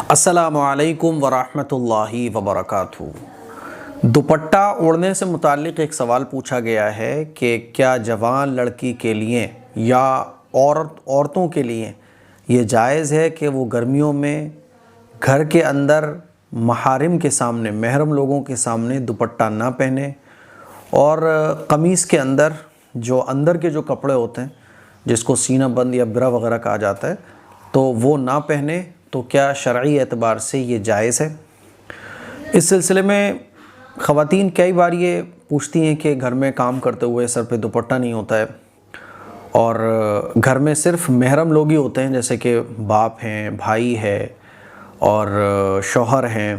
السلام علیکم ورحمۃ اللہ وبرکاتہ۔ دوپٹہ اوڑھنے سے متعلق ایک سوال پوچھا گیا ہے کہ کیا جوان لڑکی کے لیے یا عورتوں کے لیے یہ جائز ہے کہ وہ گرمیوں میں گھر کے اندر محارم کے سامنے، محرم لوگوں کے سامنے دوپٹہ نہ پہنے اور قمیص کے اندر جو اندر کے جو کپڑے ہوتے ہیں جس کو سینہ بند یا برا وغیرہ کہا جاتا ہے تو وہ نہ پہنے؟ تو کیا شرعی اعتبار سے یہ جائز ہے؟ اس سلسلے میں خواتین کئی بار یہ پوچھتی ہیں کہ گھر میں کام کرتے ہوئے سر پہ دوپٹہ نہیں ہوتا ہے اور گھر میں صرف محرم لوگ ہی ہوتے ہیں، جیسے کہ باپ ہیں، بھائی ہے اور شوہر ہیں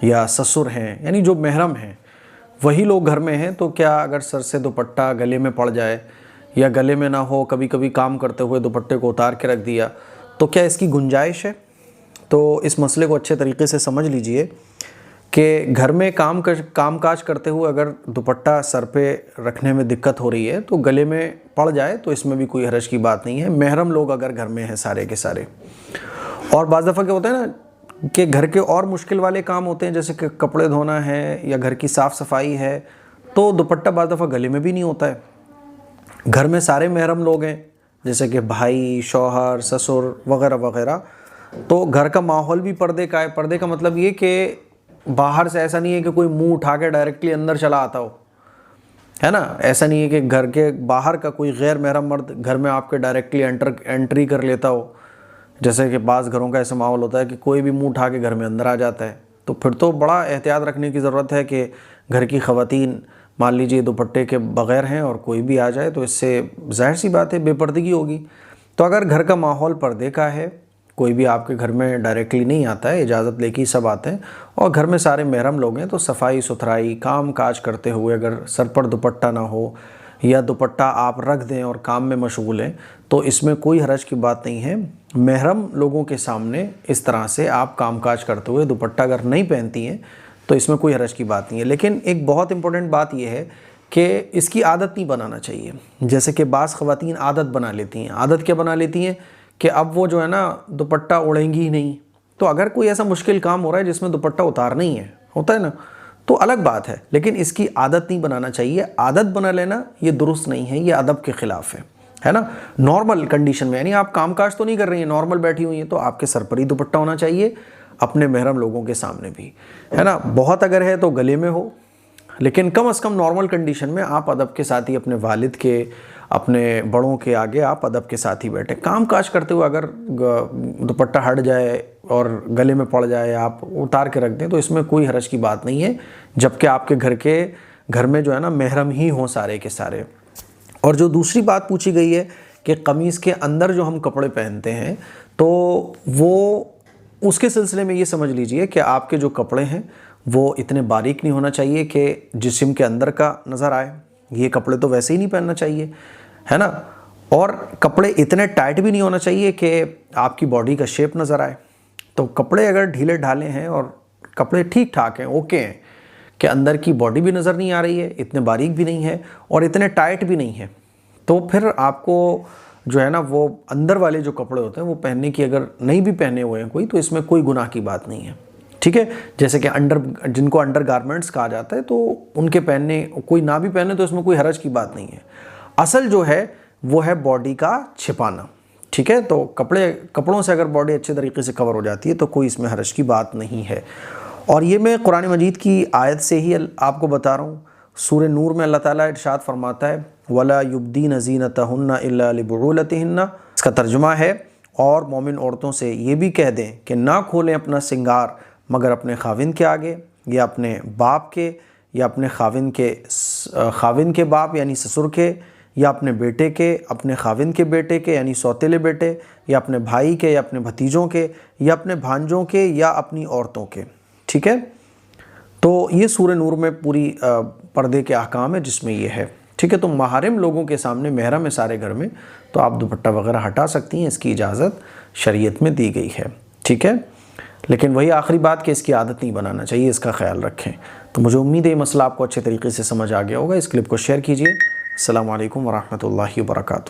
یا سسر ہیں، یعنی جو محرم ہیں وہی لوگ گھر میں ہیں، تو کیا اگر سر سے دوپٹہ گلے میں پڑ جائے یا گلے میں نہ ہو، کبھی کبھی کام کرتے ہوئے دوپٹے کو اتار کے رکھ دیا، تو کیا اس کی گنجائش ہے؟ تو اس مسئلے کو اچھے طریقے سے سمجھ لیجئے کہ گھر میں کام کاج کرتے ہوئے اگر دوپٹہ سر پہ رکھنے میں دقت ہو رہی ہے تو گلے میں پڑ جائے تو اس میں بھی کوئی حرج کی بات نہیں ہے، محرم لوگ اگر گھر میں ہیں سارے کے سارے۔ اور بعض دفعہ کیا ہوتا ہے نا کہ گھر کے اور مشکل والے کام ہوتے ہیں، جیسے کہ کپڑے دھونا ہے یا گھر کی صاف صفائی ہے، تو دوپٹہ بعض دفعہ گلے میں بھی نہیں ہوتا ہے۔ گھر میں سارے محرم لوگ ہیں جیسے کہ بھائی، شوہر، سسر وغیرہ وغیرہ، تو گھر کا ماحول بھی پردے کا ہے۔ پردے کا مطلب یہ کہ باہر سے ایسا نہیں ہے کہ کوئی منہ اٹھا کے ڈائریکٹلی اندر چلا آتا ہو، ہے نا، ایسا نہیں ہے کہ گھر کے باہر کا کوئی غیر محرم مرد گھر میں آپ کے ڈائریکٹلی انٹری کر لیتا ہو، جیسے کہ بعض گھروں کا ایسا ماحول ہوتا ہے کہ کوئی بھی منہ اٹھا کے گھر میں اندر آ جاتا ہے۔ تو پھر تو بڑا احتیاط رکھنے کی ضرورت ہے کہ گھر کی خواتین مان لیجئے دوپٹے کے بغیر ہیں اور کوئی بھی آ جائے تو اس سے ظاہر سی بات ہے بے پردگی ہوگی۔ تو اگر گھر کا ماحول پردے کا ہے، کوئی بھی آپ کے گھر میں ڈائریکٹلی نہیں آتا ہے، اجازت لے کے سب آتے ہیں، اور گھر میں سارے محرم لوگ ہیں، تو صفائی ستھرائی کام کاج کرتے ہوئے اگر سر پر دوپٹہ نہ ہو یا دوپٹہ آپ رکھ دیں اور کام میں مشغول ہیں تو اس میں کوئی حرج کی بات نہیں ہے۔ محرم لوگوں کے سامنے اس طرح سے آپ کام کاج کرتے ہوئے دوپٹہ اگر نہیں پہنتی ہیں تو اس میں کوئی حرج کی بات نہیں ہے۔ لیکن ایک بہت امپورٹنٹ بات یہ ہے کہ اس کی عادت نہیں بنانا چاہیے، جیسے کہ بعض خواتین عادت بنا لیتی ہیں۔ عادت کیا بنا لیتی ہیں کہ اب وہ جو ہے نا دوپٹہ اوڑھیں گی ہی نہیں۔ تو اگر کوئی ایسا مشکل کام ہو رہا ہے جس میں دوپٹہ اتارنا ہی ہے، ہوتا ہے نا، تو الگ بات ہے، لیکن اس کی عادت نہیں بنانا چاہیے۔ عادت بنا لینا یہ درست نہیں ہے، یہ ادب کے خلاف ہے نا۔ نارمل کنڈیشن میں، یعنی آپ کام کاج تو نہیں کر رہی ہیں، نارمل بیٹھی ہوئی ہیں، تو آپ کے سر پر ہی دوپٹہ ہونا چاہیے، اپنے محرم لوگوں کے سامنے بھی، ہے نا۔ بہت اگر ہے تو گلے میں ہو، لیکن کم از کم نارمل کنڈیشن میں آپ ادب کے ساتھ ہی اپنے والد کے، اپنے بڑوں کے آگے آپ ادب کے ساتھ ہی بیٹھیں۔ کام کاج کرتے ہوئے اگر دوپٹہ ہٹ جائے اور گلے میں پڑ جائے، آپ اتار کے رکھ دیں تو اس میں کوئی حرج کی بات نہیں ہے، جبکہ آپ کے گھر میں جو ہے نا محرم ہی ہوں سارے کے سارے۔ اور جو دوسری بات پوچھی گئی ہے کہ قمیص کے اندر جو ہم کپڑے پہنتے ہیں تو وہ اس کے سلسلے میں یہ سمجھ لیجئے کہ آپ کے جو کپڑے ہیں وہ اتنے باریک نہیں ہونا چاہیے کہ جسم کے اندر کا نظر آئے، یہ کپڑے تو ویسے ہی نہیں پہننا چاہیے، ہے نا۔ اور کپڑے اتنے ٹائٹ بھی نہیں ہونا چاہیے کہ آپ کی باڈی کا شیپ نظر آئے۔ تو کپڑے اگر ڈھیلے ڈھالے ہیں اور کپڑے ٹھیک ٹھاک ہیں، اوکے ہیں، کہ اندر کی باڈی بھی نظر نہیں آ رہی ہے، اتنے باریک بھی نہیں ہے اور اتنے ٹائٹ بھی نہیں ہے، تو پھر آپ کو جو ہے نا وہ اندر والے جو کپڑے ہوتے ہیں وہ پہننے کی، اگر نہیں بھی پہنے ہوئے ہیں کوئی، تو اس میں کوئی گناہ کی بات نہیں ہے، ٹھیک ہے۔ جیسے کہ جن کو انڈر گارمنٹس کہا جاتا ہے، تو ان کے پہننے، کوئی نہ بھی پہنے تو اس میں کوئی حرج کی بات نہیں ہے۔ اصل جو ہے وہ ہے باڈی کا چھپانا، ٹھیک ہے۔ تو کپڑوں سے اگر باڈی اچھے طریقے سے کور ہو جاتی ہے تو کوئی اس میں حرج کی بات نہیں ہے۔ اور یہ میں قرآن مجید کی آیت سے ہی آپ کو بتا رہا ہوں۔ سورہ نور میں اللہ تعالیٰ ارشاد فرماتا ہے وَلَا يُبْدِينَ زِينَتَهُنَّ إِلَّا لِبُعُولَتِهِنَّ، اس کا ترجمہ ہے اور مومن عورتوں سے یہ بھی کہہ دیں کہ نہ کھولیں اپنا سنگار مگر اپنے خاوند کے آگے، یا اپنے باپ کے، یا اپنے خاوند کے باپ یعنی سسر کے، یا اپنے بیٹے کے، اپنے خاوند کے بیٹے کے یعنی سوتیلے بیٹے، یا اپنے بھائی کے، یا اپنے بھتیجوں کے، یا اپنے بھانجوں کے، یا اپنی عورتوں کے، ٹھیک ہے۔ تو یہ سورہ نور میں پوری پردے کے احکام ہے جس میں یہ ہے، ٹھیک ہے۔ تو محارم لوگوں کے سامنے، محرم ہے سارے گھر میں، تو آپ دوپٹہ وغیرہ ہٹا سکتی ہیں، اس کی اجازت شریعت میں دی گئی ہے، ٹھیک ہے۔ لیکن وہی آخری بات کہ اس کی عادت نہیں بنانا چاہیے، اس کا خیال رکھیں۔ تو مجھے امید ہے یہ مسئلہ آپ کو اچھے طریقے سے سمجھ آ گیا ہوگا۔ اس کلپ کو شیئر کیجئے۔ السلام علیکم ورحمۃ اللہ وبرکاتہ۔